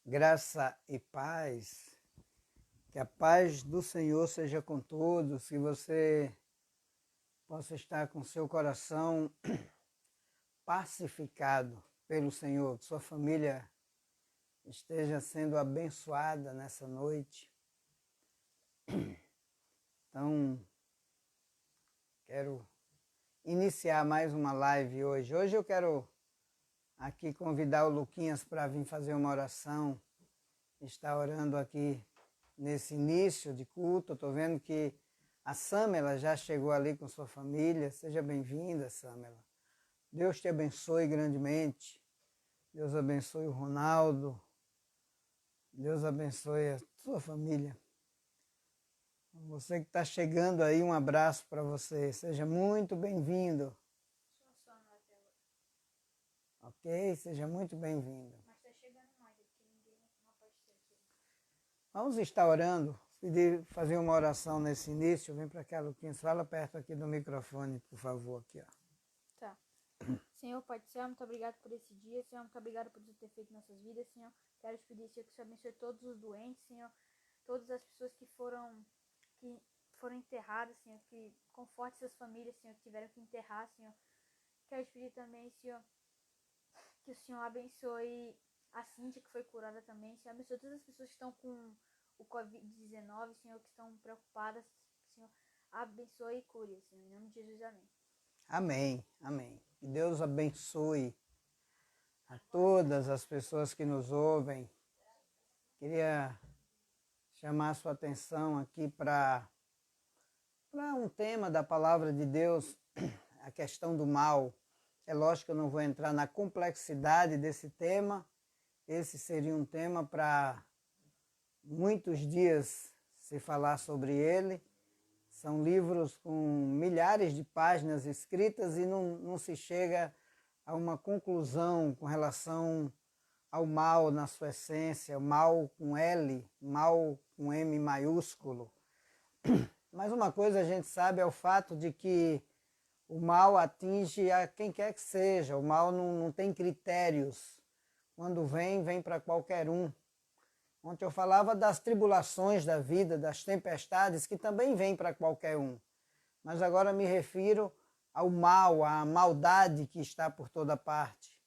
Graça e paz, que a paz do Senhor seja com todos, que você possa estar com seu coração pacificado pelo Senhor, que sua família esteja sendo abençoada nessa noite. Então, quero iniciar mais uma live hoje. Hoje eu quero aqui convidar o Luquinhas para vir fazer uma oração. Está orando aqui nesse início de culto. Estou vendo que a Samela já chegou ali com sua família. Seja bem-vinda, Samela. Deus te abençoe grandemente. Deus abençoe o Ronaldo. Deus abençoe a sua família. Você que está chegando aí, um abraço para você. Seja muito bem-vindo. Ok? Seja muito bem-vindo. Mas está chegando mais, porque ninguém não apareceu aqui. Vamos estar orando. Pedir, fazer uma oração nesse início. Vem para cá, Luquinhas. Fala perto aqui do microfone, por favor. Aqui, ó. Tá. Senhor, Pai do céu, muito obrigado por esse dia. Senhor, muito obrigado por ter feito nossas vidas, Senhor. Quero te pedir, Senhor, que o Senhor abençoe todos os doentes, Senhor. Todas as pessoas que foram enterradas, Senhor. Que conforte suas famílias, Senhor, que tiveram que enterrar, Senhor. Quero te pedir também, Senhor, que o Senhor abençoe a Cíntia, que foi curada também. Senhor, abençoe todas as pessoas que estão com o Covid-19, Senhor, que estão preocupadas. Senhor, abençoe e cure, Senhor. Em nome de Jesus, amém. Amém, amém. Que Deus abençoe a todas as pessoas que nos ouvem. Queria chamar a sua atenção aqui para um tema da palavra de Deus, a questão do mal. É lógico que eu não vou entrar na complexidade desse tema. Esse seria um tema para muitos dias se falar sobre ele. São livros com milhares de páginas escritas e não se chega a uma conclusão com relação ao mal na sua essência, o mal com L, mal com M maiúsculo. Mas uma coisa a gente sabe é o fato de que o mal atinge a quem quer que seja, o mal não tem critérios. Quando vem para qualquer um. Ontem eu falava das tribulações da vida, das tempestades, que também vêm para qualquer um. Mas agora me refiro ao mal, à maldade que está por toda parte.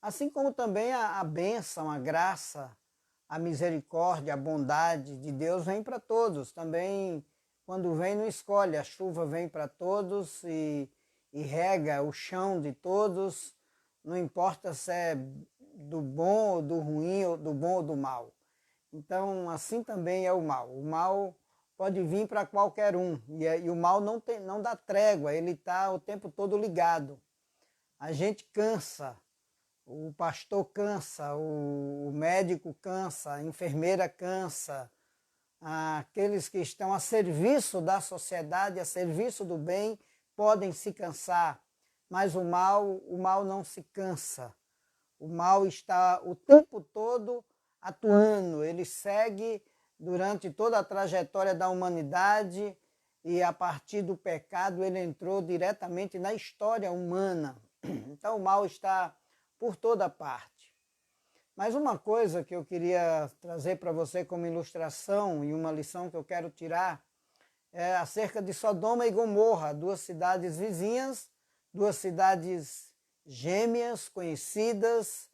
Assim como também a bênção, a graça, a misericórdia, a bondade de Deus vem para todos. Também, quando vem, não escolhe. A chuva vem para todos e rega o chão de todos. Não importa se é do bom ou do ruim, ou do bom ou do mal. Então, assim também é o mal. O mal pode vir para qualquer um. E o mal não dá trégua, ele está o tempo todo ligado. A gente cansa, o pastor cansa, o médico cansa, a enfermeira cansa, aqueles que estão a serviço da sociedade, a serviço do bem, podem se cansar. Mas o mal não se cansa. O mal está o tempo todo atuando, ele segue durante toda a trajetória da humanidade e a partir do pecado ele entrou diretamente na história humana. Então o mal está por toda parte. Mas uma coisa que eu queria trazer para você como ilustração e uma lição que eu quero tirar é acerca de Sodoma e Gomorra, duas cidades vizinhas, duas cidades gêmeas, conhecidas,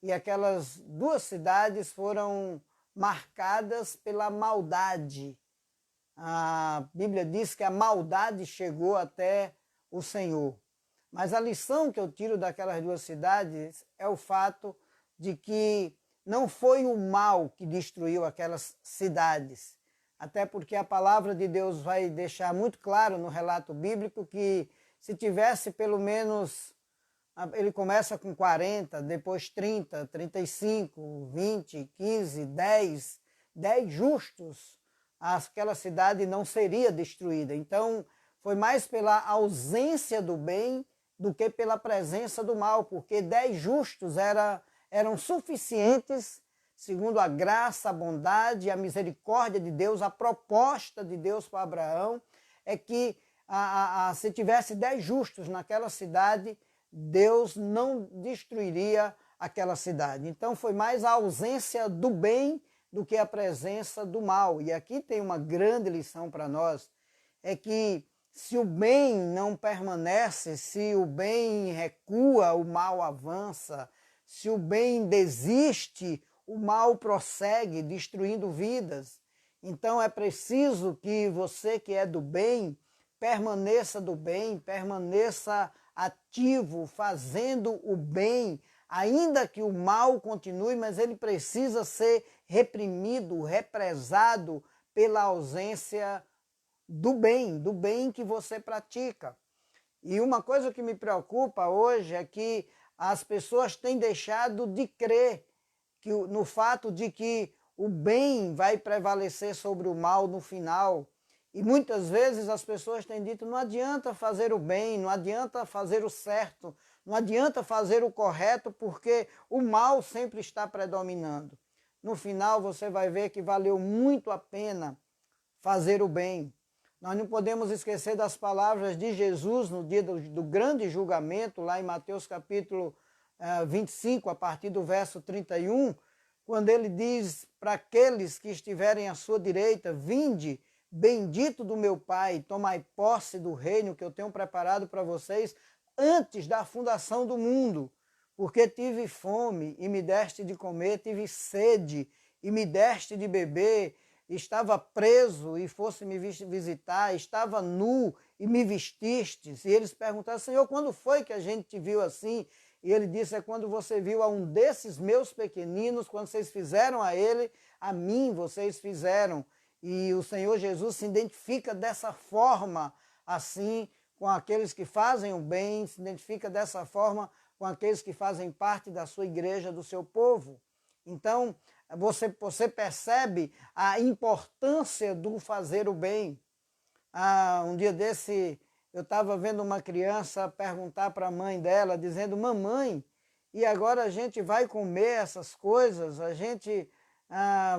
e aquelas duas cidades foram marcadas pela maldade. A Bíblia diz que a maldade chegou até o Senhor. Mas a lição que eu tiro daquelas duas cidades é o fato de que não foi o mal que destruiu aquelas cidades. Até porque a palavra de Deus vai deixar muito claro no relato bíblico que se tivesse pelo menos, ele começa com 40, depois 30, 35, 20, 15, 10 justos, aquela cidade não seria destruída. Então, foi mais pela ausência do bem do que pela presença do mal, porque 10 justos eram suficientes, segundo a graça, a bondade e a misericórdia de Deus. A proposta de Deus para Abraão é que se tivesse 10 justos naquela cidade, Deus não destruiria aquela cidade. Então foi mais a ausência do bem do que a presença do mal. E aqui tem uma grande lição para nós, é que se o bem não permanece, se o bem recua, o mal avança, se o bem desiste, o mal prossegue, destruindo vidas. Então é preciso que você que é do bem, permaneça do bem, permaneça ativo, fazendo o bem, ainda que o mal continue, mas ele precisa ser reprimido, represado pela ausência do bem que você pratica. E uma coisa que me preocupa hoje é que as pessoas têm deixado de crer no fato de que o bem vai prevalecer sobre o mal no final. E muitas vezes as pessoas têm dito, não adianta fazer o bem, não adianta fazer o certo, não adianta fazer o correto, porque o mal sempre está predominando. No final você vai ver que valeu muito a pena fazer o bem. Nós não podemos esquecer das palavras de Jesus no dia do grande julgamento, lá em Mateus capítulo 25, a partir do verso 31, quando ele diz para aqueles que estiverem à sua direita, vinde, bendito do meu Pai, tomai posse do reino que eu tenho preparado para vocês antes da fundação do mundo, porque tive fome e me deste de comer, tive sede e me deste de beber, estava preso e fosse me visitar, estava nu e me vestistes. E eles perguntaram, Senhor, quando foi que a gente te viu assim? E ele disse, é quando você viu a um desses meus pequeninos, quando vocês fizeram a ele, a mim vocês fizeram. E o Senhor Jesus se identifica dessa forma, assim, com aqueles que fazem o bem, se identifica dessa forma com aqueles que fazem parte da sua igreja, do seu povo. Então, você percebe a importância do fazer o bem. Um dia desse, eu estava vendo uma criança perguntar para a mãe dela, dizendo, mamãe, e agora a gente vai comer essas coisas, a gente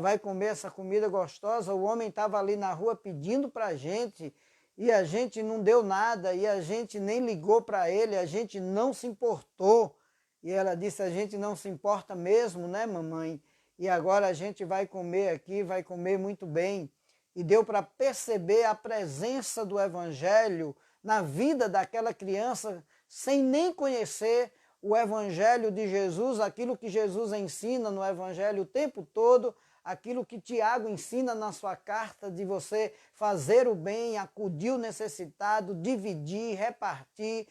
vai comer essa comida gostosa, o homem estava ali na rua pedindo para a gente, e a gente não deu nada, e a gente nem ligou para ele, a gente não se importou. E ela disse, a gente não se importa mesmo, né, mamãe? E agora a gente vai comer aqui, vai comer muito bem. E deu para perceber a presença do Evangelho na vida daquela criança, sem nem conhecer o Evangelho de Jesus, aquilo que Jesus ensina no Evangelho o tempo todo, aquilo que Tiago ensina na sua carta, de você fazer o bem, acudir o necessitado, dividir, repartir,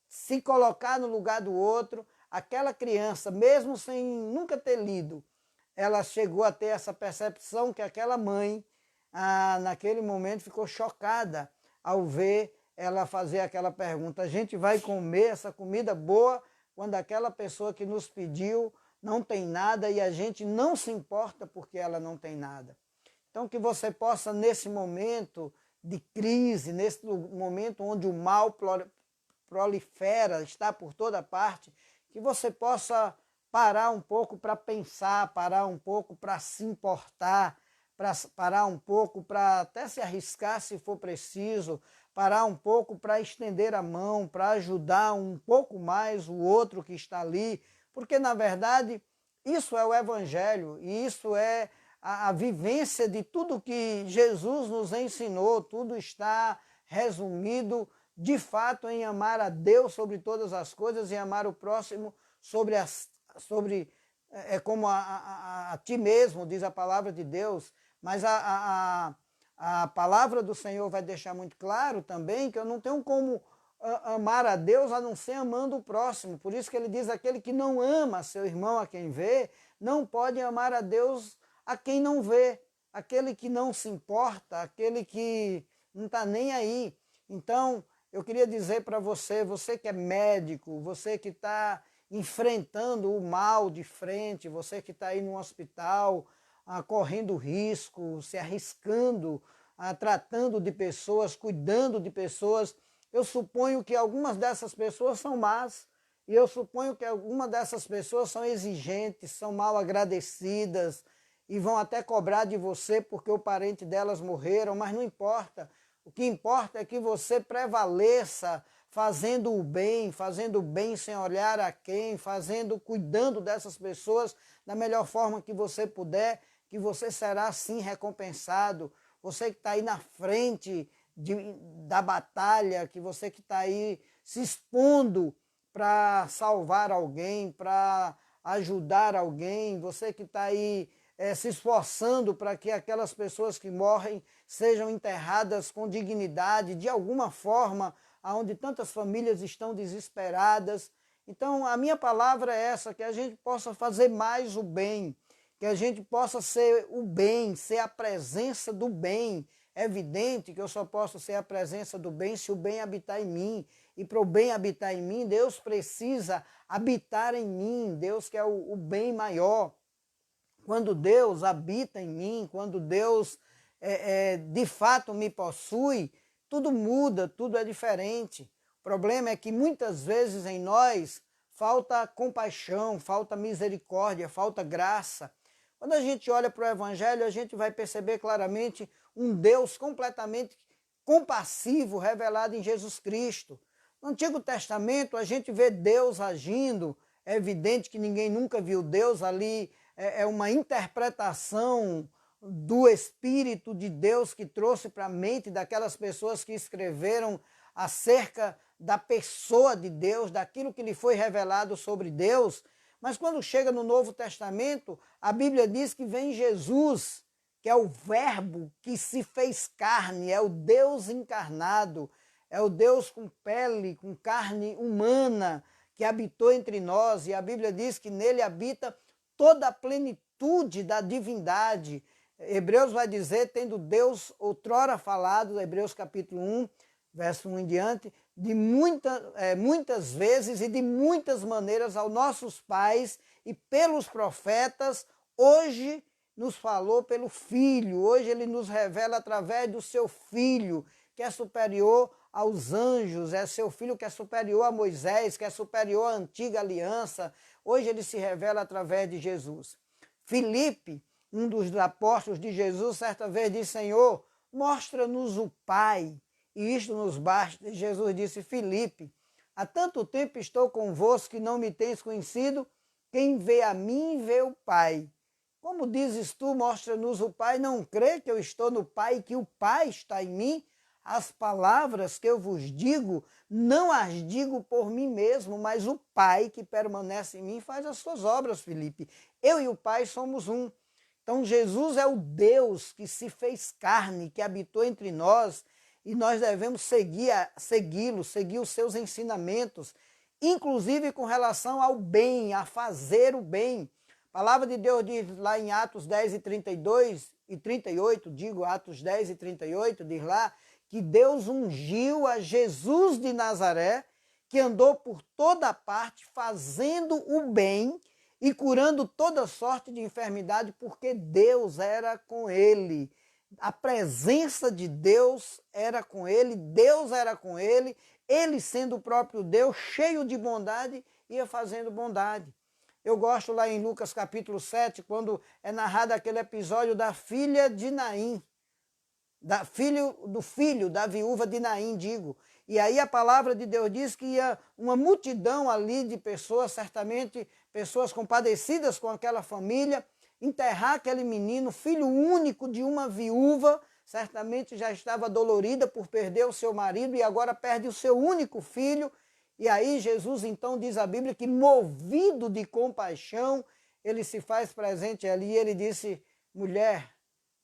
se colocar no lugar do outro. Aquela criança, mesmo sem nunca ter lido, ela chegou a ter essa percepção que aquela mãe, naquele momento, ficou chocada ao ver ela fazer aquela pergunta. A gente vai comer essa comida boa quando aquela pessoa que nos pediu não tem nada e a gente não se importa porque ela não tem nada. Então que você possa, nesse momento de crise, nesse momento onde o mal prolifera, está por toda parte, que você possa parar um pouco para pensar, parar um pouco para se importar, parar um pouco para até se arriscar se for preciso, parar um pouco para estender a mão, para ajudar um pouco mais o outro que está ali, porque na verdade isso é o Evangelho e isso é a vivência de tudo que Jesus nos ensinou, tudo está resumido de fato em amar a Deus sobre todas as coisas e amar o próximo como a ti mesmo, diz a palavra de Deus, mas a palavra do Senhor vai deixar muito claro também que eu não tenho como amar a Deus a não ser amando o próximo. Por isso que ele diz, aquele que não ama seu irmão a quem vê, não pode amar a Deus a quem não vê. Aquele que não se importa, aquele que não está nem aí. Então, eu queria dizer para você, você que é médico, você que está enfrentando o mal de frente, você que está aí no hospital, correndo risco, se arriscando, tratando de pessoas, cuidando de pessoas. Eu suponho que algumas dessas pessoas são más, e eu suponho que algumas dessas pessoas são exigentes, são mal agradecidas, e vão até cobrar de você porque o parente delas morreram, mas não importa. O que importa é que você prevaleça fazendo o bem sem olhar a quem, cuidando dessas pessoas da melhor forma que você puder, que você será sim recompensado. Você que está aí na frente da batalha, que você que está aí se expondo para salvar alguém, para ajudar alguém, você que está aí se esforçando para que aquelas pessoas que morrem sejam enterradas com dignidade, de alguma forma, onde tantas famílias estão desesperadas. Então, a minha palavra é essa, que a gente possa fazer mais o bem, que a gente possa ser o bem, ser a presença do bem. É evidente que eu só posso ser a presença do bem se o bem habitar em mim. E para o bem habitar em mim, Deus precisa habitar em mim, Deus que é o bem maior. Quando Deus habita em mim, quando Deus de fato me possui, tudo muda, tudo é diferente. O problema é que muitas vezes em nós falta compaixão, falta misericórdia, falta graça. Quando a gente olha para o Evangelho, a gente vai perceber claramente um Deus completamente compassivo revelado em Jesus Cristo. No Antigo Testamento, a gente vê Deus agindo, é evidente que ninguém nunca viu Deus ali, é uma interpretação do Espírito de Deus que trouxe para a mente daquelas pessoas que escreveram acerca da pessoa de Deus, daquilo que lhe foi revelado sobre Deus. Mas quando chega no Novo Testamento, a Bíblia diz que vem Jesus, que é o Verbo que se fez carne, é o Deus encarnado, é o Deus com pele, com carne humana, que habitou entre nós, e a Bíblia diz que nele habita toda a plenitude da divindade. Hebreus vai dizer, tendo Deus outrora falado, Hebreus capítulo 1, verso 1 em diante, de muitas vezes e de muitas maneiras aos nossos pais e pelos profetas, hoje nos falou pelo Filho, hoje ele nos revela através do seu Filho, que é superior aos anjos, é seu Filho que é superior a Moisés, que é superior à antiga aliança. Hoje ele se revela através de Jesus. Filipe, um dos apóstolos de Jesus, certa vez disse, Senhor, mostra-nos o Pai, e isto nos basta. E Jesus disse, Filipe, há tanto tempo estou convosco que não me tens conhecido, quem vê a mim vê o Pai. Como dizes tu, mostra-nos o Pai, não crê que eu estou no Pai e que o Pai está em mim? As palavras que eu vos digo, não as digo por mim mesmo, mas o Pai que permanece em mim faz as suas obras, Filipe. Eu e o Pai somos um. Então Jesus é o Deus que se fez carne, que habitou entre nós, e nós devemos segui-lo, seguir os seus ensinamentos, inclusive com relação ao bem, a fazer o bem. A palavra de Deus diz lá em Atos 10 e 32 e 38, Atos 10 e 38, diz lá, que Deus ungiu a Jesus de Nazaré, que andou por toda parte fazendo o bem e curando toda sorte de enfermidade, porque Deus era com ele. A presença de Deus era com ele, Deus era com ele, ele sendo o próprio Deus, cheio de bondade, ia fazendo bondade. Eu gosto lá em Lucas capítulo 7, quando é narrado aquele episódio da filha de Naim, do filho da viúva de Naim, digo. E aí a palavra de Deus diz que ia uma multidão ali de pessoas, certamente pessoas compadecidas com aquela família, enterrar aquele menino, filho único de uma viúva, certamente já estava dolorida por perder o seu marido e agora perde o seu único filho. E aí Jesus então diz a Bíblia que movido de compaixão, ele se faz presente ali e ele disse, mulher,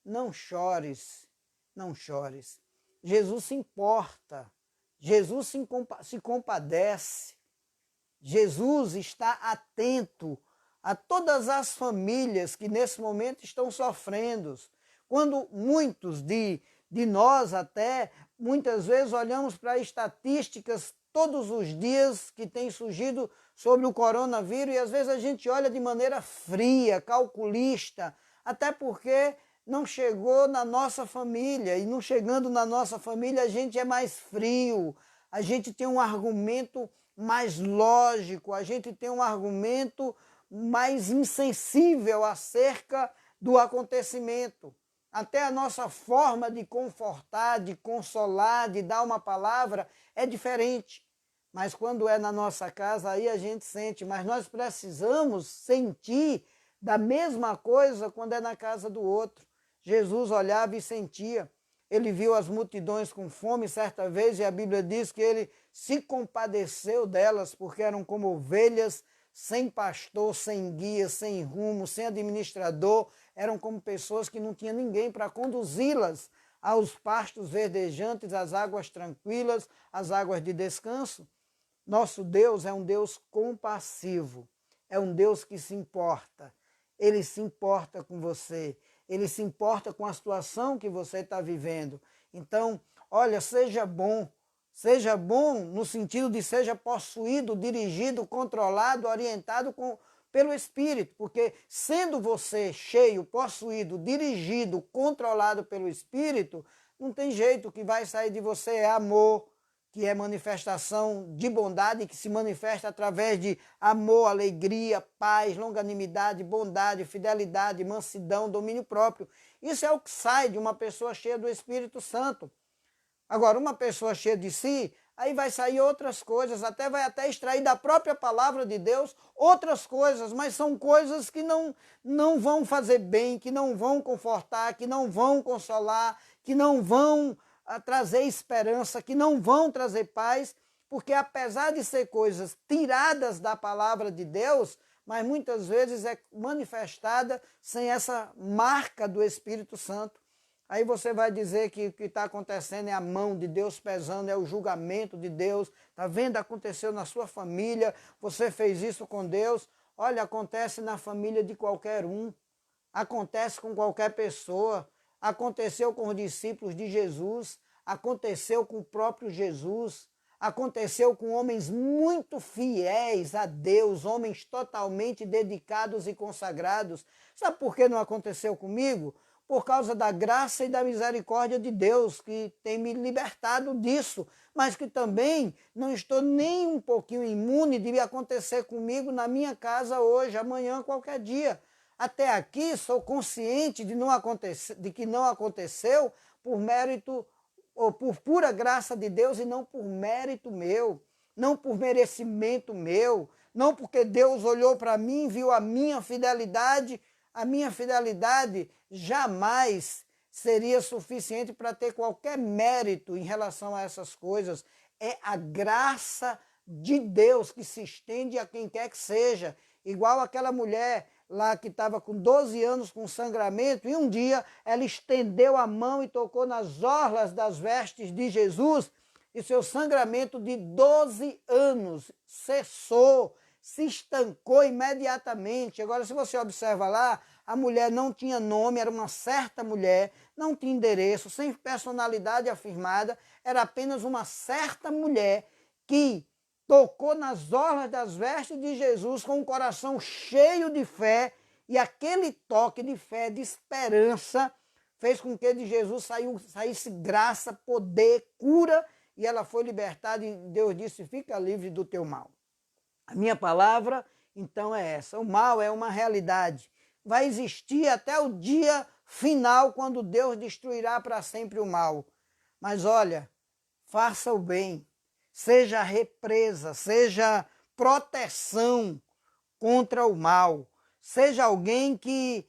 não chores. Não chores. Jesus se importa, Jesus se compadece, Jesus está atento a todas as famílias que nesse momento estão sofrendo. Quando muitos de nós até, muitas vezes olhamos para estatísticas todos os dias que têm surgido sobre o coronavírus e às vezes a gente olha de maneira fria, calculista, até porque não chegou na nossa família, e não chegando na nossa família a gente é mais frio, a gente tem um argumento mais lógico, a gente tem um argumento mais insensível acerca do acontecimento. Até a nossa forma de confortar, de consolar, de dar uma palavra é diferente. Mas quando é na nossa casa, aí a gente sente. Mas nós precisamos sentir da mesma coisa quando é na casa do outro. Jesus olhava e sentia. Ele viu as multidões com fome certa vez e a Bíblia diz que ele se compadeceu delas porque eram como ovelhas sem pastor, sem guia, sem rumo, sem administrador. Eram como pessoas que não tinham ninguém para conduzi-las aos pastos verdejantes, às águas tranquilas, às águas de descanso. Nosso Deus é um Deus compassivo, é um Deus que se importa. Ele se importa com você, ele se importa com a situação que você está vivendo. Então, olha, seja bom no sentido de seja possuído, dirigido, controlado, orientado pelo Espírito, porque sendo você cheio, possuído, dirigido, controlado pelo Espírito, não tem jeito, o que vai sair de você é amor, que é manifestação de bondade, que se manifesta através de amor, alegria, paz, longanimidade, bondade, fidelidade, mansidão, domínio próprio. Isso é o que sai de uma pessoa cheia do Espírito Santo. Agora, uma pessoa cheia de si, aí vai sair outras coisas, vai até extrair da própria palavra de Deus outras coisas, mas são coisas que não vão fazer bem, que não vão confortar, que não vão consolar, que não vão trazer esperança, que não vão trazer paz, porque apesar de ser coisas tiradas da palavra de Deus, mas muitas vezes é manifestada sem essa marca do Espírito Santo. Aí você vai dizer que o que está acontecendo é a mão de Deus pesando, é o julgamento de Deus. Está vendo? Aconteceu na sua família, você fez isso com Deus. Olha, acontece na família de qualquer um. Acontece com qualquer pessoa. Aconteceu com os discípulos de Jesus. Aconteceu com o próprio Jesus. Aconteceu com homens muito fiéis a Deus, homens totalmente dedicados e consagrados. Sabe por que não aconteceu comigo? Por causa da graça e da misericórdia de Deus, que tem me libertado disso, mas que também não estou nem um pouquinho imune de acontecer comigo na minha casa hoje, amanhã, qualquer dia. Até aqui sou consciente de que não aconteceu por mérito ou por pura graça de Deus e não por mérito meu, não por merecimento meu, não porque Deus olhou para mim, viu a minha fidelidade jamais seria suficiente para ter qualquer mérito em relação a essas coisas. É a graça de Deus que se estende a quem quer que seja. Igual aquela mulher lá que estava com 12 anos com sangramento, e um dia ela estendeu a mão e tocou nas orlas das vestes de Jesus, e seu sangramento de 12 anos cessou, se estancou imediatamente. Agora, se você observa lá, a mulher não tinha nome, era uma certa mulher, não tinha endereço, sem personalidade afirmada, era apenas uma certa mulher que tocou nas orlas das vestes de Jesus com um coração cheio de fé, e aquele toque de fé, de esperança, fez com que de Jesus saísse graça, poder, cura, e ela foi libertada e Deus disse, fica livre do teu mal. A minha palavra, então, é essa. O mal é uma realidade. Vai existir até o dia final, quando Deus destruirá para sempre o mal. Mas olha, faça o bem, seja represa, seja proteção contra o mal, seja alguém que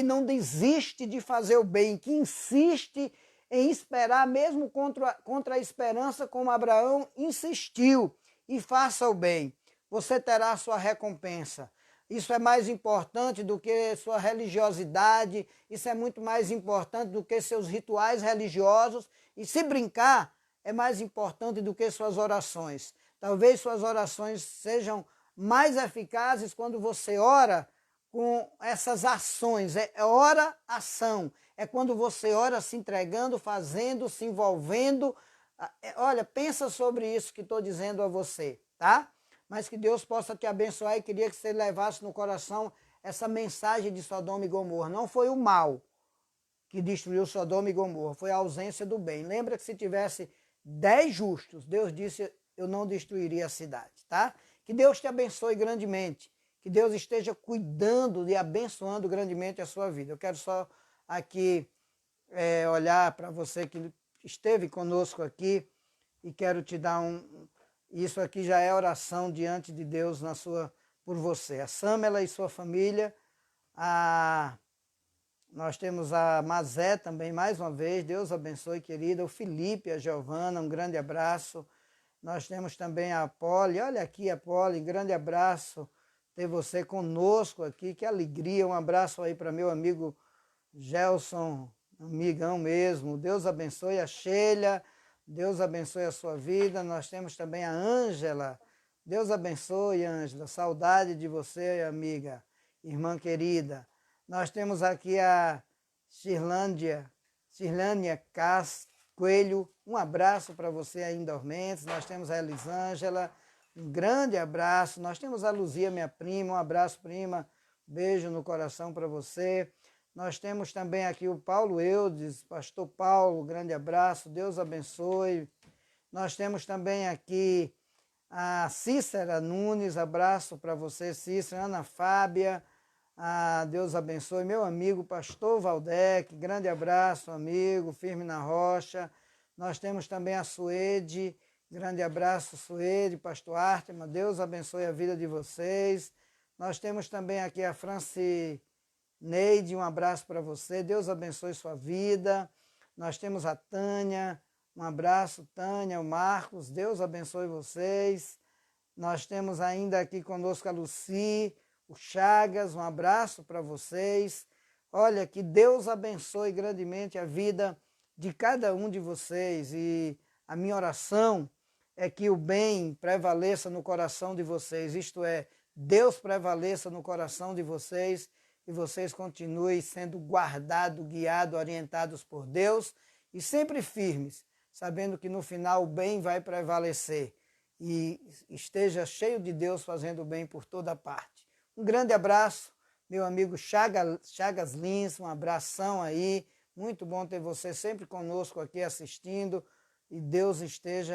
não desiste de fazer o bem, que insiste em esperar mesmo contra a esperança, como Abraão insistiu, e faça o bem. Você terá a sua recompensa. Isso é mais importante do que sua religiosidade, isso é muito mais importante do que seus rituais religiosos, e se brincar, é mais importante do que suas orações. Talvez suas orações sejam mais eficazes quando você ora com essas ações. É ora-ação. É quando você ora se entregando, fazendo, se envolvendo. Olha, pensa sobre isso que estou dizendo a você, tá? Mas que Deus possa te abençoar, e queria que você levasse no coração essa mensagem de Sodoma e Gomorra. Não foi o mal que destruiu Sodoma e Gomorra, foi a ausência do bem. Lembra que se tivesse 10 justos, Deus disse, eu não destruiria a cidade, tá? Que Deus te abençoe grandemente, que Deus esteja cuidando e abençoando grandemente a sua vida. Eu quero só aqui olhar para você que esteve conosco aqui, e quero te dar Isso aqui já é oração diante de Deus por você. A Samela e sua família. Nós temos a Mazé também, mais uma vez. Deus abençoe, querida. O Felipe, a Giovana, um grande abraço. Nós temos também a Poli. Olha aqui a Poli, grande abraço ter você conosco aqui. Que alegria. Um abraço aí para meu amigo Gelson, amigão mesmo. Deus abençoe a Sheila. Deus abençoe a sua vida. Nós temos também a Ângela. Deus abençoe, Ângela. Saudade de você, amiga, irmã querida. Nós temos aqui a Cirlânia Coelho. Um abraço para você aí em Dormentes. Nós temos a Elisângela. Um grande abraço. Nós temos a Luzia, minha prima. Um abraço, prima. Beijo no coração para você. Nós temos também aqui o Paulo Eudes, pastor Paulo, grande abraço, Deus abençoe. Nós temos também aqui a Cícera Nunes, abraço para você, Cícera. Ana Fábia, Deus abençoe. Meu amigo pastor Valdec, grande abraço, amigo, firme na rocha. Nós temos também a Suede, grande abraço, Suede, pastor Ártema, Deus abençoe a vida de vocês. Nós temos também aqui a Neide, um abraço para você, Deus abençoe sua vida. Nós temos a Tânia, um abraço, Tânia, o Marcos, Deus abençoe vocês. Nós temos ainda aqui conosco a Luci, o Chagas, um abraço para vocês. Olha, que Deus abençoe grandemente a vida de cada um de vocês. E a minha oração é que o bem prevaleça no coração de vocês, isto é, Deus prevaleça no coração de vocês, e vocês continuem sendo guardados, guiados, orientados por Deus e sempre firmes, sabendo que no final o bem vai prevalecer e esteja cheio de Deus fazendo o bem por toda parte. Um grande abraço, meu amigo Chagas Lins, um abração aí, muito bom ter você sempre conosco aqui assistindo e Deus esteja